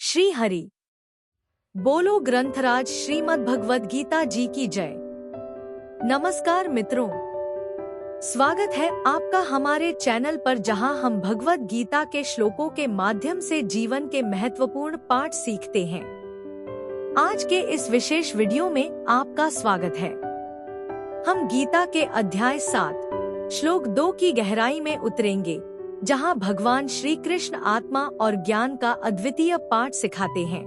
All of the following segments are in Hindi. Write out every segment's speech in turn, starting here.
श्री हरि बोलो ग्रंथराज श्रीमद् भगवद गीता जी की जय। नमस्कार मित्रों, स्वागत है आपका हमारे चैनल पर जहां हम भगवद गीता के श्लोकों के माध्यम से जीवन के महत्वपूर्ण पाठ सीखते हैं। आज के इस विशेष वीडियो में आपका स्वागत है। हम गीता के अध्याय 7 श्लोक 2 की गहराई में उतरेंगे, जहां भगवान श्री कृष्ण आत्मा और ज्ञान का अद्वितीय पाठ सिखाते हैं।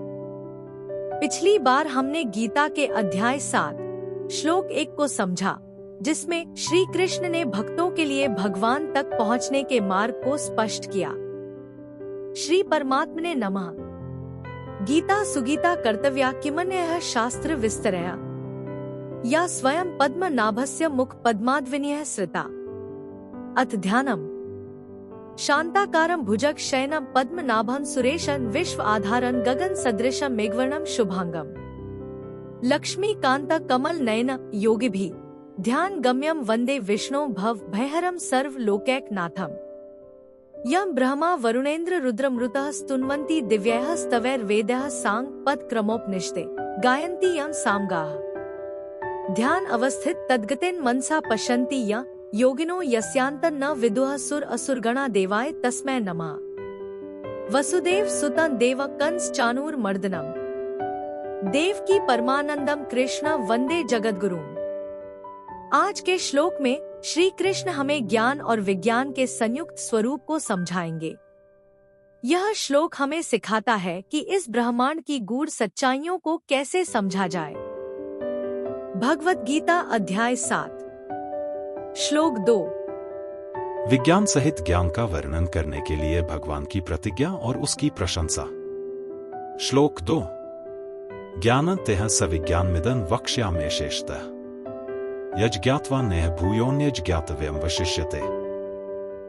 पिछली बार हमने गीता के अध्याय 7 श्लोक 1 को समझा, जिसमें श्री कृष्ण ने भक्तों के लिए भगवान तक पहुंचने के मार्ग को स्पष्ट किया। श्री परमात्मने नमः। गीता सुगीता कर्तव्या किमन्यः शास्त्र विस्तरया या स्वयं पद्मनाभस्य मुख पद्माद्विनीयः श्रिता। अथ ध्यानम्। शांताकारं भुजग शयनं पद्मनाभं सुरेशं विश्व आधारं गगन सदृशं मेघवर्णं शुभांगम। लक्ष्मीकांत कमल नयन योगिभिः ध्यान गम्यं वंदे विष्णु भव भयहरं सर्व लोकैकनाथम्। यं ब्रह्मा वरुणेन्द्र रुद्रमृतः स्तुन्वन्ति दिव्यैः स्तवैर्वेदैः सांग पद क्रमोपनिषदे गायन्ति यं सामगाः। ध्यान अवस्थित तद्गतेन मनसा पश्यन्ति यं योगिनो यस्यान्तं न विदुः सुर असुरगणा देवाय तस्मै नमः। वसुदेव सुतं देव कंस चाणूर मर्दनम देवकी परमानंदम कृष्ण वंदे जगद्गुरुम। आज के श्लोक में श्री कृष्ण हमें ज्ञान और विज्ञान के संयुक्त स्वरूप को समझाएंगे। यह श्लोक हमें सिखाता है कि इस ब्रह्मांड की गूढ़ सच्चाइयों को कैसे समझा जाए। भगवद गीता अध्याय 7 श्लोक 2। विज्ञान सहित ज्ञान का वर्णन करने के लिए भगवान की प्रतिज्ञा और उसकी प्रशंसा। श्लोक 2। ज्ञानन्तेह सविज्ञानमिदं वक्ष्यामि शेषतः यज्ज्ञात्वा नेह भूयोन्यज् ज्ञातव्यं वशिष्यते।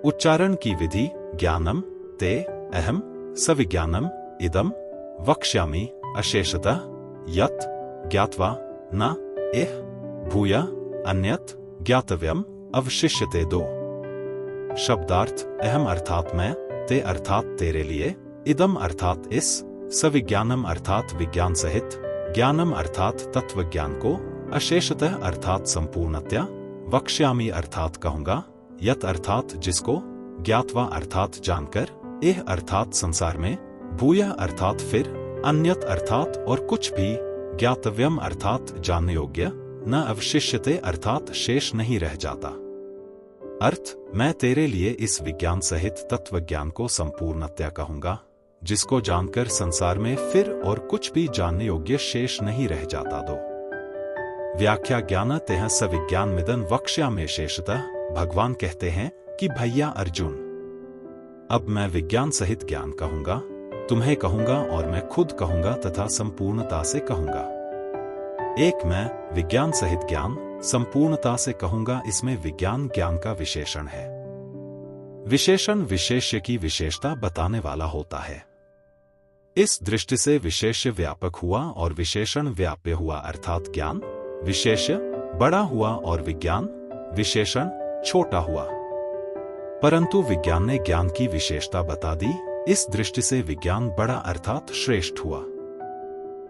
उच्चारण की विधि। ज्ञानम ते अहम सविज्ञानम इदम वक्ष्यामि अशेषतः यत् ज्ञात्वा न एह भूय अन्यत् ज्ञातव्यम अवशिष्यते। 2 शब्दार्थ। अहम अर्थात मैं, ते अर्थात तेरे लिए, इदम अर्थात इस, सविज्ञानम अर्थात विज्ञान सहित, ज्ञानम अर्थात तत्व ज्ञान को, अशेषतः अर्थात संपूर्णतया, वक्ष्यामि अर्थात कहूंगा, यत अर्थात जिसको, ज्ञात्वा अर्थात जानकर, एह अर्थात संसार में, भूयः अर्थात फिर, अन्यत अर्थात और कुछ भी, ज्ञातव्यम अर्थात जानने योग्य, न अवशिष्यते अर्थात शेष नहीं रह जाता। अर्थ। मैं तेरे लिए इस विज्ञान सहित तत्व ज्ञान को संपूर्णतया कहूंगा, जिसको जानकर संसार में फिर और कुछ भी जानने योग्य शेष नहीं रह जाता। 2 व्याख्या। ज्ञानतेह सविज्ञानमिदं वक्ष्यामि शेषतः। भगवान कहते हैं कि भैया अर्जुन, अब मैं विज्ञान सहित ज्ञान कहूंगा, तुम्हें कहूंगा और मैं खुद कहूंगा तथा संपूर्णता से कहूंगा। एक मैं विज्ञान सहित ज्ञान संपूर्णता से कहूंगा, इसमें विज्ञान ज्ञान का विशेषण है। विशेषण विशेष्य की विशेषता बताने वाला होता है। इस दृष्टि से विशेष्य व्यापक हुआ और विशेषण व्याप्य हुआ, अर्थात ज्ञान विशेष्य बड़ा हुआ और विज्ञान विशेषण छोटा हुआ। परंतु विज्ञान ने ज्ञान की विशेषता बता दी, इस दृष्टि से विज्ञान बड़ा अर्थात श्रेष्ठ हुआ।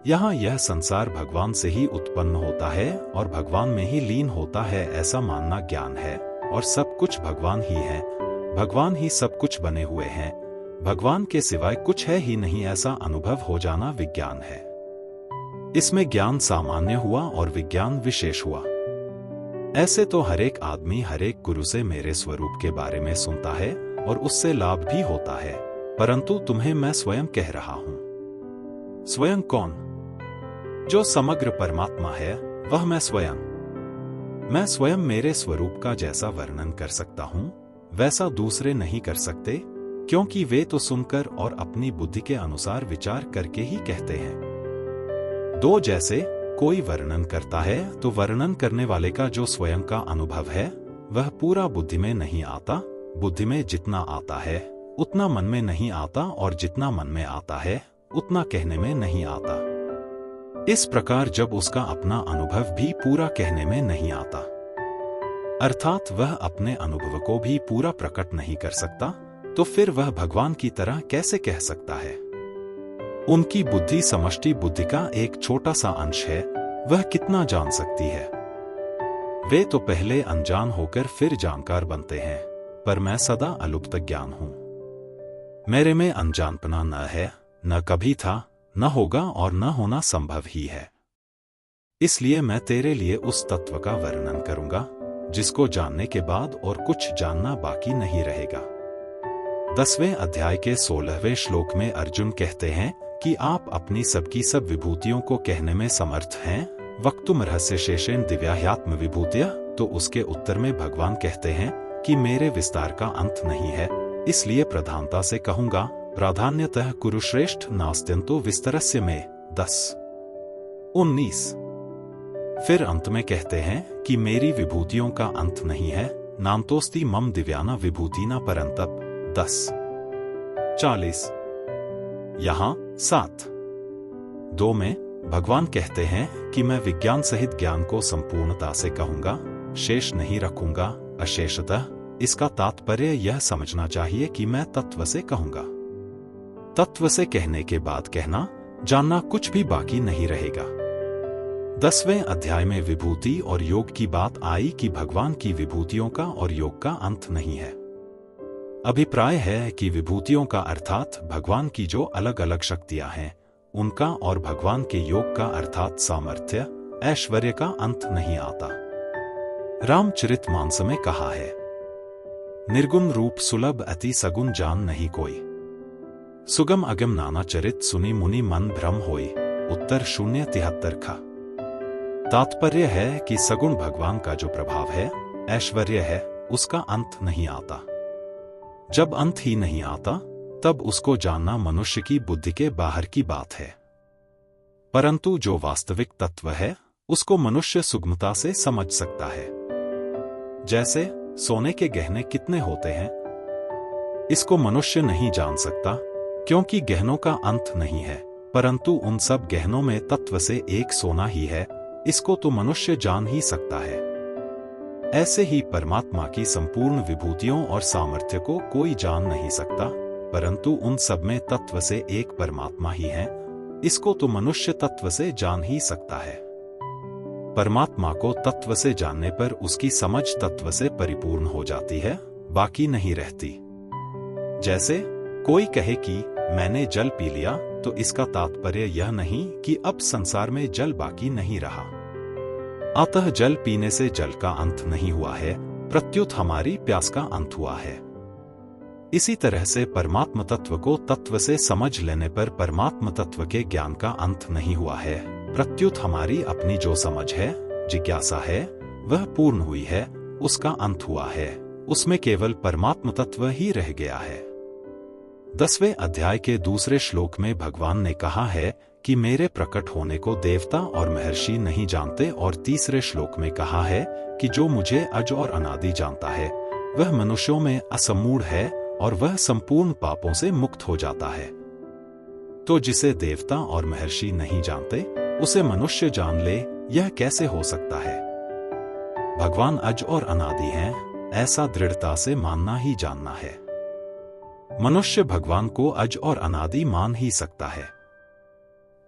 यहाँ यह संसार भगवान से ही उत्पन्न होता है और भगवान में ही लीन होता है, ऐसा मानना ज्ञान है, और सब कुछ भगवान ही है, भगवान ही सब कुछ बने हुए हैं, भगवान के सिवाय कुछ है ही नहीं, ऐसा अनुभव हो जाना विज्ञान है। इसमें ज्ञान सामान्य हुआ और विज्ञान विशेष हुआ। ऐसे तो हरेक आदमी हरेक गुरु से मेरे स्वरूप के बारे में सुनता है और उससे लाभ भी होता है, परंतु तुम्हें मैं स्वयं कह रहा हूं। स्वयं कौन? जो समग्र परमात्मा है, वह मैं स्वयं। मैं स्वयं मेरे स्वरूप का जैसा वर्णन कर सकता हूं, वैसा दूसरे नहीं कर सकते, क्योंकि वे तो सुनकर और अपनी बुद्धि के अनुसार विचार करके ही कहते हैं। 2 जैसे कोई वर्णन करता है तो वर्णन करने वाले का जो स्वयं का अनुभव है, वह पूरा बुद्धि में नहीं आता। बुद्धि में जितना आता है उतना मन में नहीं आता, और जितना मन में आता है उतना कहने में नहीं आता। इस प्रकार जब उसका अपना अनुभव भी पूरा कहने में नहीं आता, अर्थात वह अपने अनुभव को भी पूरा प्रकट नहीं कर सकता, तो फिर वह भगवान की तरह कैसे कह सकता है? उनकी बुद्धि समष्टि बुद्धि का एक छोटा सा अंश है, वह कितना जान सकती है। वे तो पहले अनजान होकर फिर जानकार बनते हैं, पर मैं सदा अलुप्त ज्ञान हूं। मेरे में अनजानपना न है, न कभी था, न होगा और न होना संभव ही है। इसलिए मैं तेरे लिए उस तत्व का वर्णन करूंगा जिसको जानने के बाद और कुछ जानना बाकी नहीं रहेगा। 10वें अध्याय के 16वें श्लोक में अर्जुन कहते हैं कि आप अपनी सबकी सब विभूतियों को कहने में समर्थ हैं, वक्तुम रहस्य शेषेण दिव्याह्यात्म विभूतिया। तो उसके उत्तर में भगवान कहते हैं कि मेरे विस्तार का अंत नहीं है, इसलिए प्रधानता से कहूंगा, प्राधान्यतः कुरु श्रेष्ठ नास्त्यंतो विस्तरस्य में। 10:19। फिर अंत में कहते हैं कि मेरी विभूतियों का अंत नहीं है, नान्तोस्ति मम दिव्याना विभूतिना परंतप। 10:40। यहां 7:2 में भगवान कहते हैं कि मैं विज्ञान सहित ज्ञान को संपूर्णता से कहूंगा, शेष नहीं रखूंगा, अशेषतः। इसका तात्पर्य यह समझना चाहिए कि मैं तत्व से कहूंगा। तत्व से कहने के बाद कहना, जानना कुछ भी बाकी नहीं रहेगा। 10वें अध्याय में विभूति और योग की बात आई कि भगवान की विभूतियों का और योग का अंत नहीं है। अभिप्राय है कि विभूतियों का अर्थात भगवान की जो अलग अलग शक्तियां हैं उनका और भगवान के योग का अर्थात सामर्थ्य, ऐश्वर्य का अंत नहीं आता। रामचरितमानस में कहा है, निर्गुण रूप सुलभ अति सगुण जान नहीं कोई, सुगम अगम नाना चरित सुनी मुनि मन भ्रम होई। उत्तर 073 खा। तात्पर्य है कि सगुण भगवान का जो प्रभाव है, ऐश्वर्य है, उसका अंत नहीं आता। जब अंत ही नहीं आता तब उसको जानना मनुष्य की बुद्धि के बाहर की बात है, परंतु जो वास्तविक तत्व है उसको मनुष्य सुगमता से समझ सकता है। जैसे सोने के गहने कितने होते हैं, इसको मनुष्य नहीं जान सकता क्योंकि गहनों का अंत नहीं है, परंतु उन सब गहनों में तत्व से एक सोना ही है, इसको तो मनुष्य जान ही सकता है। ऐसे ही परमात्मा की संपूर्ण विभूतियों और सामर्थ्य को कोई जान नहीं सकता, परंतु उन सब में तत्व से एक परमात्मा ही है, इसको तो मनुष्य तत्व से जान ही सकता है। परमात्मा को तत्व से जानने पर उसकी समझ तत्व से परिपूर्ण हो जाती है, बाकी नहीं रहती। जैसे कोई कहे कि मैंने जल पी लिया, तो इसका तात्पर्य यह नहीं कि अब संसार में जल बाकी नहीं रहा। अतः जल पीने से जल का अंत नहीं हुआ है, प्रत्युत हमारी प्यास का अंत हुआ है। इसी तरह से परमात्म तत्व को तत्व से समझ लेने पर परमात्म तत्व के ज्ञान का अंत नहीं हुआ है, प्रत्युत हमारी अपनी जो समझ है, जिज्ञासा है, वह पूर्ण हुई है, उसका अंत हुआ है, उसमें केवल परमात्म तत्व ही रह गया है। 10वें अध्याय के दूसरे श्लोक में भगवान ने कहा है कि मेरे प्रकट होने को देवता और महर्षि नहीं जानते, और तीसरे श्लोक में कहा है कि जो मुझे अज और अनादि जानता है वह मनुष्यों में असमूढ़ है और वह संपूर्ण पापों से मुक्त हो जाता है। तो जिसे देवता और महर्षि नहीं जानते उसे मनुष्य जान ले, यह कैसे हो सकता है? भगवान अज और अनादि हैं, ऐसा दृढ़ता से मानना ही जानना है। मनुष्य भगवान को अज और अनादि मान ही सकता है,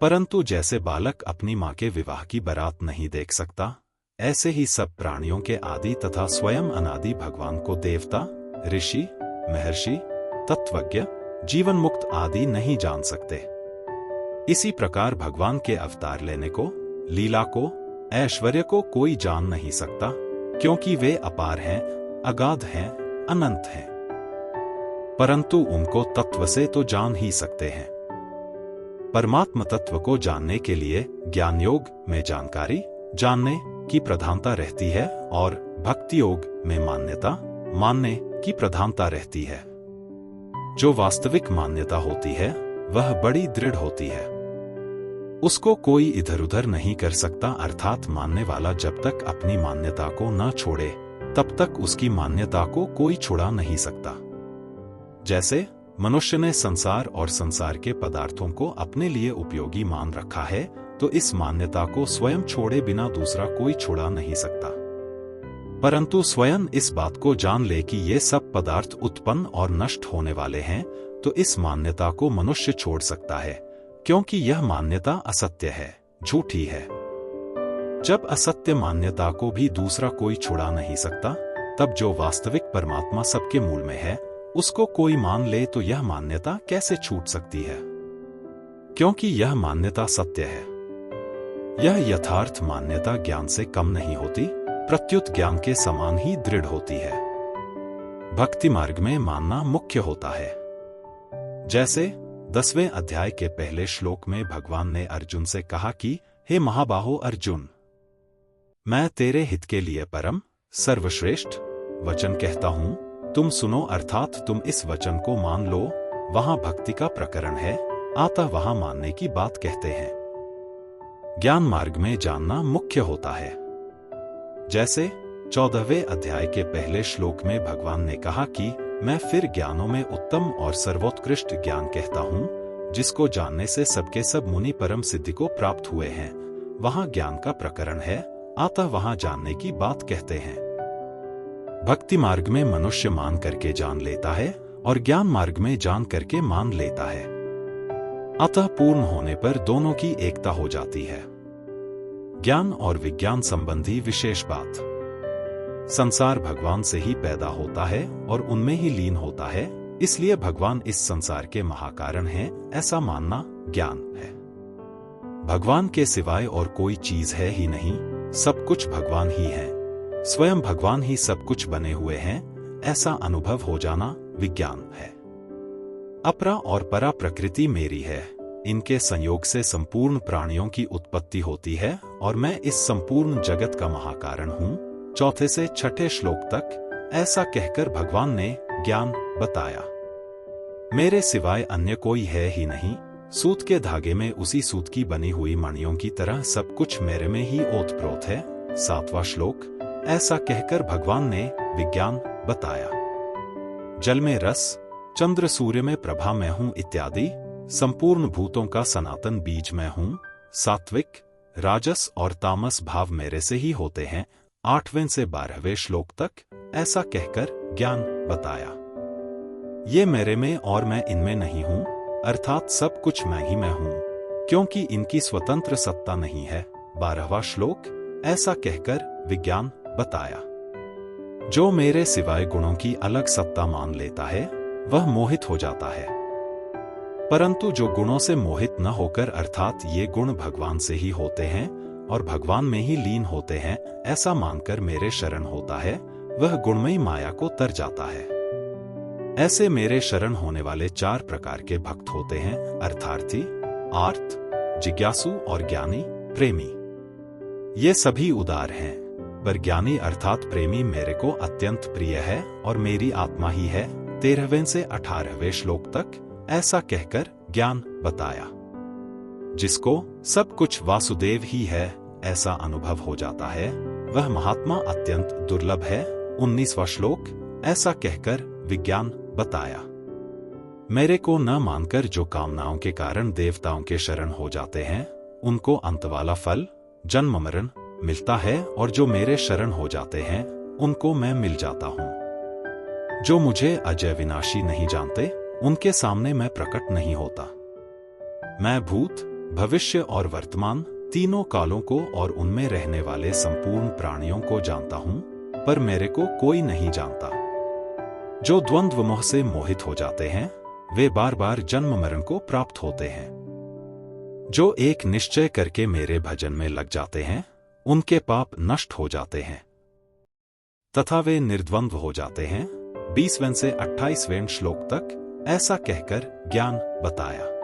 परंतु जैसे बालक अपनी मां के विवाह की बारात नहीं देख सकता, ऐसे ही सब प्राणियों के आदि तथा स्वयं अनादि भगवान को देवता, ऋषि, महर्षि, तत्वज्ञ, जीवन मुक्त आदि नहीं जान सकते। इसी प्रकार भगवान के अवतार लेने को, लीला को, ऐश्वर्य को कोई जान नहीं सकता, क्योंकि वे अपार हैं, अगाध हैं, अनंत हैं। परंतु उनको तत्व से तो जान ही सकते हैं। परमात्म तत्व को जानने के लिए ज्ञान योग में जानकारी, जानने की प्रधानता रहती है, और भक्ति योग में मान्यता, मानने की प्रधानता रहती है। जो वास्तविक मान्यता होती है वह बड़ी दृढ़ होती है, उसको कोई इधर उधर नहीं कर सकता, अर्थात मानने वाला जब तक अपनी मान्यता को न छोड़े तब तक उसकी मान्यता को कोई छुड़ा नहीं सकता। जैसे मनुष्य ने संसार और संसार के पदार्थों को अपने लिए उपयोगी मान रखा है, तो इस मान्यता को स्वयं छोड़े बिना दूसरा कोई छुड़ा नहीं सकता। परंतु स्वयं इस बात को जान ले कि ये सब पदार्थ उत्पन्न और नष्ट होने वाले हैं, तो इस मान्यता को मनुष्य छोड़ सकता है, क्योंकि यह मान्यता असत्य है, झूठी है। जब असत्य मान्यता को भी दूसरा कोई छुड़ा नहीं सकता, तब जो वास्तविक परमात्मा सबके मूल में है, उसको कोई मान ले तो यह मान्यता कैसे छूट सकती है? क्योंकि यह मान्यता सत्य है। यह यथार्थ मान्यता ज्ञान से कम नहीं होती, प्रत्युत ज्ञान के समान ही दृढ़ होती है। भक्ति मार्ग में मानना मुख्य होता है। जैसे 10वें अध्याय के पहले श्लोक में भगवान ने अर्जुन से कहा कि हे महाबाहो अर्जुन, मैं तेरे हित के लिए परम सर्वश्रेष्ठ वचन कहता हूं, तुम सुनो, अर्थात तुम इस वचन को मान लो। वहां भक्ति का प्रकरण है, अतः वहां मानने की बात कहते हैं। ज्ञान मार्ग में जानना मुख्य होता है। जैसे 14वें अध्याय के पहले श्लोक में भगवान ने कहा कि मैं फिर ज्ञानों में उत्तम और सर्वोत्कृष्ट ज्ञान कहता हूं, जिसको जानने से सबके सब मुनि परम सिद्धि को प्राप्त हुए हैं। वहां ज्ञान का प्रकरण है, अतः वहां जानने की बात कहते हैं। भक्ति मार्ग में मनुष्य मान करके जान लेता है और ज्ञान मार्ग में जान करके मान लेता है। अतः पूर्ण होने पर दोनों की एकता हो जाती है। ज्ञान और विज्ञान संबंधी विशेष बात। संसार भगवान से ही पैदा होता है और उनमें ही लीन होता है, इसलिए भगवान इस संसार के महाकारण हैं, ऐसा मानना ज्ञान है। भगवान के सिवाय और कोई चीज है ही नहीं, सब कुछ भगवान ही है, स्वयं भगवान ही सब कुछ बने हुए हैं, ऐसा अनुभव हो जाना विज्ञान है। अपरा और परा प्रकृति मेरी है, इनके संयोग से संपूर्ण प्राणियों की उत्पत्ति होती है और मैं इस संपूर्ण जगत का महाकारण हूं। 4 से 6 श्लोक तक ऐसा कहकर भगवान ने ज्ञान बताया। मेरे सिवाय अन्य कोई है ही नहीं, सूत के धागे में उसी सूत की बनी हुई मणियों की तरह सब कुछ मेरे में ही ओतप्रोत है। 7वां श्लोक, ऐसा कहकर भगवान ने विज्ञान बताया। जल में रस, चंद्र सूर्य में प्रभा मैं हूं इत्यादि संपूर्ण भूतों का सनातन बीज मैं हूं। सात्विक, राजस और तामस भाव मेरे से ही होते हैं। 8वें से 12वें श्लोक तक ऐसा कहकर ज्ञान बताया। ये मेरे में और मैं इनमें नहीं हूं, अर्थात सब कुछ मैं ही मैं हूं, क्योंकि इनकी स्वतंत्र सत्ता नहीं है। 12वां श्लोक, ऐसा कहकर विज्ञान बताया। जो मेरे सिवाय गुणों की अलग सत्ता मान लेता है, वह मोहित हो जाता है। परंतु जो गुणों से मोहित न होकर, अर्थात ये गुण भगवान से ही होते हैं और भगवान में ही लीन होते हैं, ऐसा मानकर मेरे शरण होता है, वह गुणमयी माया को तर जाता है। ऐसे मेरे शरण होने वाले 4 प्रकार के भक्त होते हैं, अर्थार्थी, आर्त, जिज्ञासु और ज्ञानी प्रेमी। ये सभी उदार हैं, पर ज्ञानी अर्थात प्रेमी मेरे को अत्यंत प्रिय है और मेरी आत्मा ही है। 13वें से 18वें श्लोक तक ऐसा कहकर ज्ञान बताया। जिसको सब कुछ वासुदेव ही है ऐसा अनुभव हो जाता है, वह महात्मा अत्यंत दुर्लभ है। 19वां श्लोक, ऐसा कहकर विज्ञान बताया। मेरे को न मानकर जो कामनाओं के कारण देवताओं के शरण हो जाते हैं, उनको अंत वाला फल जन्म मरण मिलता है, और जो मेरे शरण हो जाते हैं उनको मैं मिल जाता हूं। जो मुझे अजय विनाशी नहीं जानते, उनके सामने मैं प्रकट नहीं होता। मैं भूत, भविष्य और वर्तमान तीनों कालों को और उनमें रहने वाले संपूर्ण प्राणियों को जानता हूं, पर मेरे को कोई नहीं जानता। जो द्वंद्व मोह से मोहित हो जाते हैं, वे बार बार जन्म मरण को प्राप्त होते हैं। जो एक निश्चय करके मेरे भजन में लग जाते हैं, उनके पाप नष्ट हो जाते हैं तथा वे निर्द्वंद्व हो जाते हैं। 20वें से 28वें श्लोक तक ऐसा कहकर ज्ञान बताया।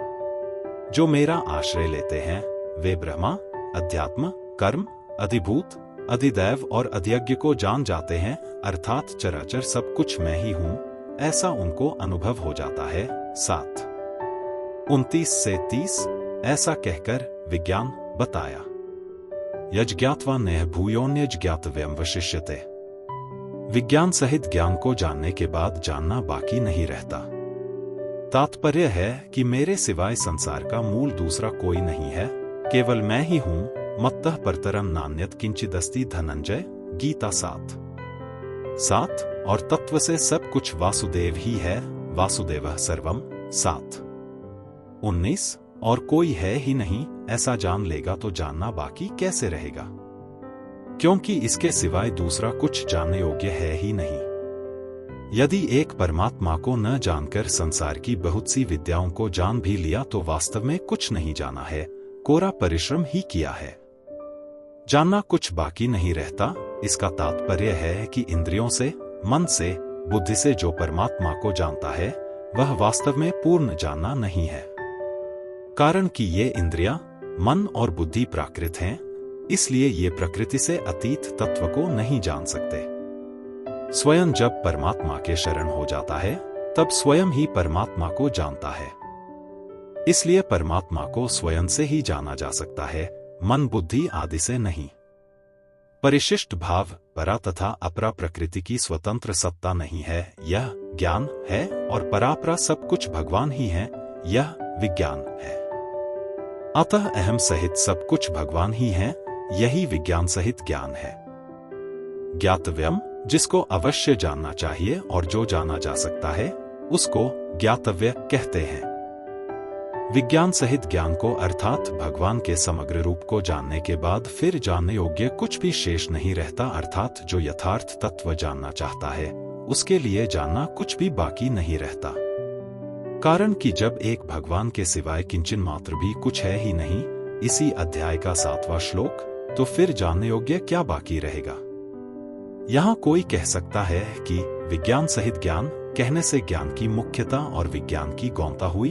जो मेरा आश्रय लेते हैं, वे ब्रह्मा, अध्यात्म, कर्म, अधिभूत, अधिदैव और अधियज्ञ को जान जाते हैं, अर्थात चराचर सब कुछ मैं ही हूं, ऐसा उनको अनुभव हो जाता है। 7, 29 से 30 ऐसा कहकर विज्ञान बताया। यज्ञात्वा नेह भूयोन्यज्ञातव्यम वशिष्यते। विज्ञान सहित ज्ञान को जानने के बाद जानना बाकी नहीं रहता। तात्पर्य है कि मेरे सिवाय संसार का मूल दूसरा कोई नहीं है, केवल मैं ही हूं। मत्तः परतरम नान्यत् किंचिदस्ति धनंजय। गीता 7 और तत्व से सब कुछ वासुदेव ही है, वासुदेवः सर्वम। 7, 19 और कोई है ही नहीं, ऐसा जान लेगा तो जानना बाकी कैसे रहेगा, क्योंकि इसके सिवाय दूसरा कुछ जानने योग्य है ही नहीं। यदि एक परमात्मा को न जानकर संसार की बहुत सी विद्याओं को जान भी लिया तो वास्तव में कुछ नहीं जाना है, कोरा परिश्रम ही किया है। जानना कुछ बाकी नहीं रहता, इसका तात्पर्य है कि इंद्रियों से, मन से, बुद्धि से जो परमात्मा को जानता है वह वास्तव में पूर्ण जानना नहीं है। कारण कि ये इंद्रियां, मन और बुद्धि प्राकृत हैं, इसलिए ये प्रकृति से अतीत तत्व को नहीं जान सकते। स्वयं जब परमात्मा के शरण हो जाता है तब स्वयं ही परमात्मा को जानता है। इसलिए परमात्मा को स्वयं से ही जाना जा सकता है, मन बुद्धि आदि से नहीं। परिशिष्ट भाव, परा तथा अपरा प्रकृति की स्वतंत्र सत्ता नहीं है, यह ज्ञान है, और परापरा सब कुछ भगवान ही है, यह विज्ञान है। अतः अहम सहित सब कुछ भगवान ही है, यही विज्ञान सहित ज्ञान है। ज्ञातव्यम, जिसको अवश्य जानना चाहिए और जो जाना जा सकता है उसको ज्ञातव्य कहते हैं। विज्ञान सहित ज्ञान को अर्थात भगवान के समग्र रूप को जानने के बाद फिर जानने योग्य कुछ भी शेष नहीं रहता, अर्थात जो यथार्थ तत्व जानना चाहता है उसके लिए जानना कुछ भी बाकी नहीं रहता। कारण कि जब एक भगवान के सिवाय किंचन मात्र भी कुछ है ही नहीं, इसी अध्याय का 7वां श्लोक, तो फिर जानने योग्य क्या बाकी रहेगा। यहाँ कोई कह सकता है कि विज्ञान सहित ज्ञान कहने से ज्ञान की मुख्यता और विज्ञान की गौणता हुई,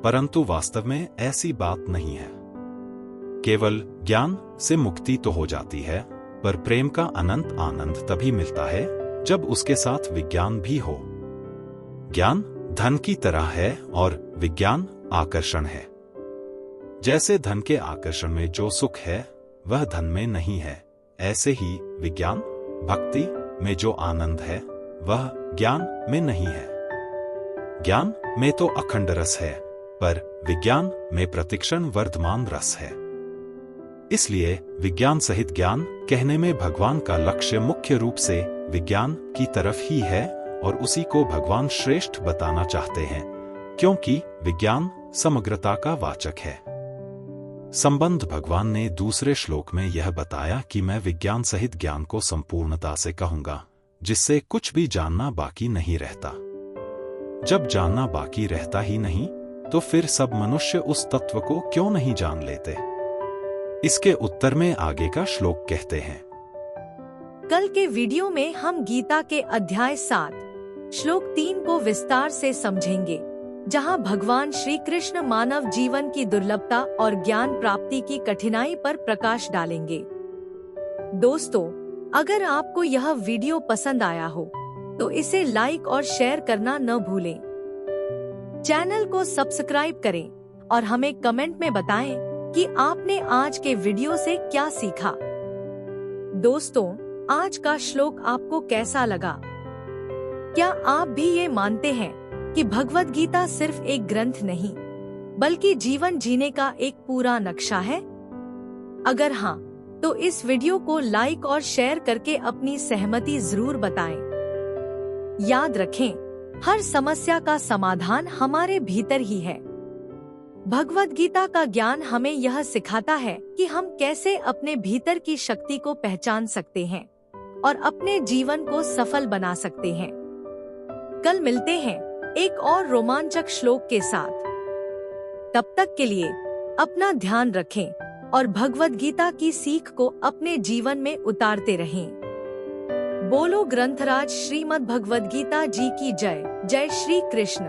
परंतु वास्तव में ऐसी बात नहीं है। केवल ज्ञान से मुक्ति तो हो जाती है, पर प्रेम का अनंत आनंद तभी मिलता है जब उसके साथ विज्ञान भी हो। ज्ञान धन की तरह है और विज्ञान आकर्षण है। जैसे धन के आकर्षण में जो सुख है वह धन में नहीं है, ऐसे ही विज्ञान भक्ति में जो आनंद है वह ज्ञान में नहीं है। ज्ञान में तो अखंड रस है, पर विज्ञान में प्रतिक्षण वर्धमान रस है। इसलिए विज्ञान सहित ज्ञान कहने में भगवान का लक्ष्य मुख्य रूप से विज्ञान की तरफ ही है और उसी को भगवान श्रेष्ठ बताना चाहते हैं, क्योंकि विज्ञान समग्रता का वाचक है। संबंध भगवान ने दूसरे श्लोक में यह बताया कि मैं विज्ञान सहित ज्ञान को संपूर्णता से कहूंगा, जिससे कुछ भी जानना बाकी नहीं रहता। जब जानना बाकी रहता ही नहीं तो फिर सब मनुष्य उस तत्व को क्यों नहीं जान लेते। इसके उत्तर में आगे का श्लोक कहते हैं। कल के वीडियो में हम गीता के अध्याय 7 श्लोक 3 को विस्तार से समझेंगे, जहां भगवान श्री कृष्ण मानव जीवन की दुर्लभता और ज्ञान प्राप्ति की कठिनाई पर प्रकाश डालेंगे। दोस्तों, अगर आपको यह वीडियो पसंद आया हो तो इसे लाइक और शेयर करना न भूलें। चैनल को सब्सक्राइब करें और हमें कमेंट में बताएं कि आपने आज के वीडियो से क्या सीखा। दोस्तों, आज का श्लोक आपको कैसा लगा? क्या आप भी ये मानते हैं कि भगवद गीता सिर्फ एक ग्रंथ नहीं बल्कि जीवन जीने का एक पूरा नक्शा है? अगर हाँ, तो इस वीडियो को लाइक और शेयर करके अपनी सहमति जरूर बताएं। याद रखें, हर समस्या का समाधान हमारे भीतर ही है। भगवद गीता का ज्ञान हमें यह सिखाता है कि हम कैसे अपने भीतर की शक्ति को पहचान सकते हैं और अपने जीवन को सफल बना सकते हैं। कल मिलते हैं एक और रोमांचक श्लोक के साथ। तब तक के लिए अपना ध्यान रखें और भगवद गीता की सीख को अपने जीवन में उतारते रहें। बोलो ग्रंथराज श्रीमद् भगवद गीता जी की जय। जय श्री कृष्ण।